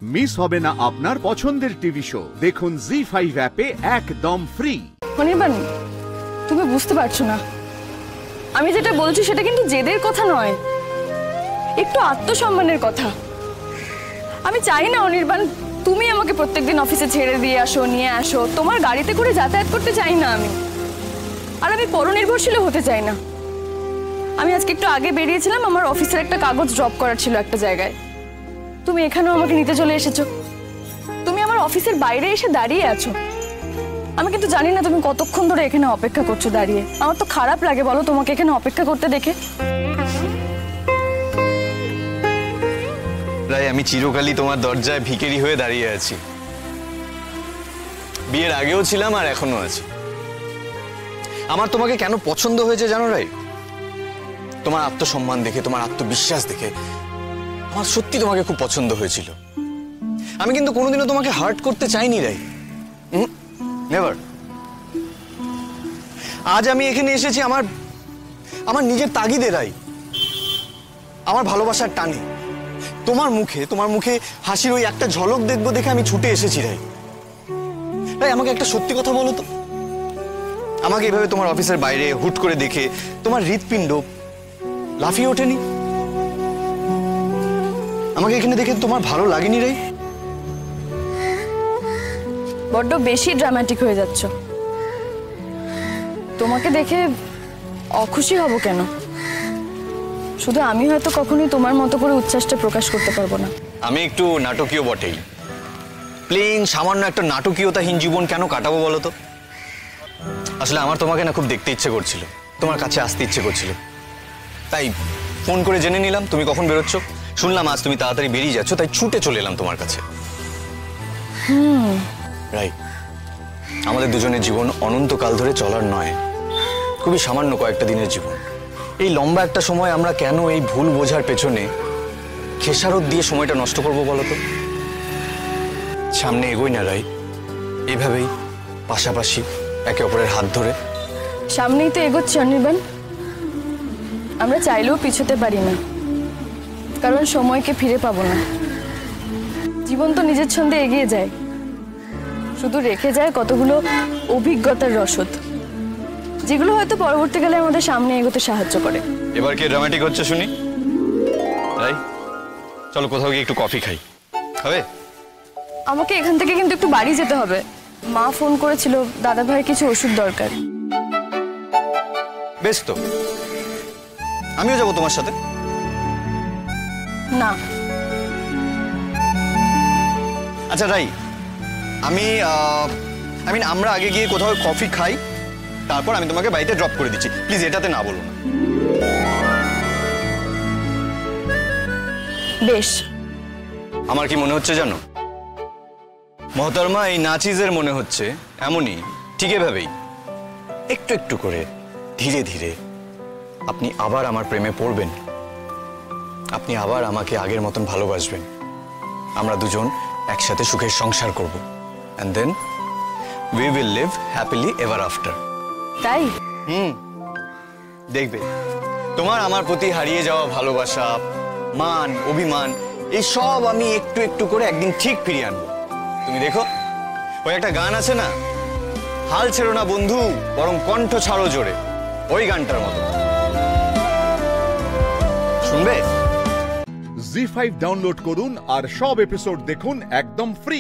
Miss হবে না আপনার পছন্দের টিভি শো। দেখুন জি5 অ্যাপে একদম ফ্রি। অনির্বাণ, তুমি বুঝতে পারছো না, আমি যেটা বলছি সেটা কিন্তু জেদের কথা নয়, একটু আত্মসম্মানের কথা। আমি চাই না অনির্বাণ তুমি আমাকে প্রত্যেকদিন অফিসে ছেড়ে দিয়ে আসো, নিয়ে আসো, তোমার গাড়িতে করে যাতায়াত করতে চাই না আমি। আর আমি পরনির্ভরশীল হতে চাই না। আমি আজকে একটু আগে বেরিয়েছিলাম, আমার অফিসের একটা কাগজ ড্রপ করার ছিল একটা জায়গায়। তুমি এখানেও আমাকে নিতে চলে এসেছো। তুমি আমার অফিসের বাইরে এসে দাঁড়িয়ে আছো। আমি কিন্তু জানি না তুমি কতক্ষণ ধরে এখানে অপেক্ষা করছো দাঁড়িয়ে। আমার তো খারাপ লাগে বলো তোমাকে এখানে অপেক্ষা করতে দেখে। প্রায় আমি চিরকালই তোমার দরজায় ভিখারি হয়ে দাঁড়িয়ে আছি। বিয়ের আগেও ছিলাম আর এখনো আছি। আমার তোমাকে কেন পছন্দ হয়েছে জানো রাই? তোমার আত্মসম্মান দেখে, তোমার আত্মবিশ্বাস দেখে আমার সত্যি তোমাকে খুব পছন্দ হয়েছিল। আমি কিন্তু কোনোদিনও তোমাকে হার্ট করতে চাইনি রাই, নেভার। আজ আমি এখানে এসেছি আমার আমার নিজের তাগিদে রাই, আমার ভালোবাসার টানে। তোমার মুখে হাসির ওই একটা ঝলক দেখবো দেখে আমি ছুটে এসেছি রাই। রাই, আমাকে একটা সত্যি কথা বলো তো, আমাকে এভাবে তোমার অফিসের বাইরে হুট করে দেখে তোমার হৃৎপিণ্ড লাফিয়ে ওঠেনি? আমাকে এখানে দেখে তোমার ভালো লাগেনি রাই? বড্ড বেশি ড্রামাটিক হয়ে যাচ্ছ। তোমাকে দেখে অখুশি হব কেন? শুধু আমি হয়তো কখনোই তোমার মতো করে উচ্ছ্বাসটা প্রকাশ করতে পারবো না। আমি একটু নাটকীয় বটেই, প্লেন সামান্য একটা নাটকীয়তাহীন জীবন কেন কাটাবো বলো তো? আসলে আমার তোমাকে না খুব দেখতে ইচ্ছে করছিল, তোমার কাছে আসতে ইচ্ছে করছিল, তাই ফোন করে জেনে নিলাম তুমি কখন বেরোচ্ছ। শুনলাম আজ তুমি তাড়াতাড়ি বেরিয়ে যাচ্ছ, তাই ছুটে চলে এলাম তোমার কাছে। রাইট, আমাদের দুজনের জীবন অনন্তকাল ধরে চলার নয়, খুবই সামান্য কয়েকটা দিনের জীবন। এই লম্বা একটা সময় আমরা কেন এই ভুল বোঝার পেছনে খেসারত দিয়ে সময়টা নষ্ট করবো বলতো? সামনে এগোই না রাই, এভাবেই পাশাপাশি একে অপরের হাত ধরে। সামনেই তো এগোচ্ছে অনির্বাণ, আমরা চাইলেও পিছোতে পারি না, কারণ সময়কে ফিরে পাবো না। জীবন তো নিজের ছন্দে এগিয়ে যায়, শুধু রেখে যায় কতগুলো অভিজ্ঞতার রসদ, যেগুলো হয়তো পরবর্তীকালে আমাদের সামনে এগোতে সাহায্য করে। এবার কি ড্রামাটিক হচ্ছে শুনি? রাই, চলো কোথাও গিয়ে একটু কফি খাই, হবে? আমাকে এখান থেকে কিন্তু একটু বাড়ি যেতে হবে। মা ফোন করেছিল, দাদা ভাইয়ের কিছু ওষুধ দরকার। বেশ, তো আমিও যাবো তোমার সাথে। না। আচ্ছা রাই, আমরা আগে গিয়ে কোথাও কফি খাই, তারপর আমি তোমাকে বাড়িতে ড্রপ করে দিচ্ছি। প্লিজ এটাতে না বলো না। বেশ। আমার কি মনে হচ্ছে জানো মহতরমা, এই নাচিজের মনে হচ্ছে এমনই, ঠিক এভাবেই একটু একটু করে ধীরে ধীরে আপনি আবার আমার প্রেমে পড়বেন, আপনি আবার আমাকে আগের মতন ভালোবাসবেন, আমরা দুজন একসাথে সুখের সংসার করব, and then we will live happily ever after. তাই? দেখবে তোমার আমার প্রতি হারিয়ে যাওয়া ভালোবাসা, মান, অভিমান, এই সব আমি একটু একটু করে একদিন ঠিক ফিরিয়ে আনবো। তুমি দেখো, ওই একটা গান আছে না, হাল ছেড়ো না বন্ধু বরং কণ্ঠ ছাড়ো জোরে, ওই গানটার মতো। শুনবে? জি5 ডাউনলোড করুন আর সব এপিসোড দেখুন একদম ফ্রি।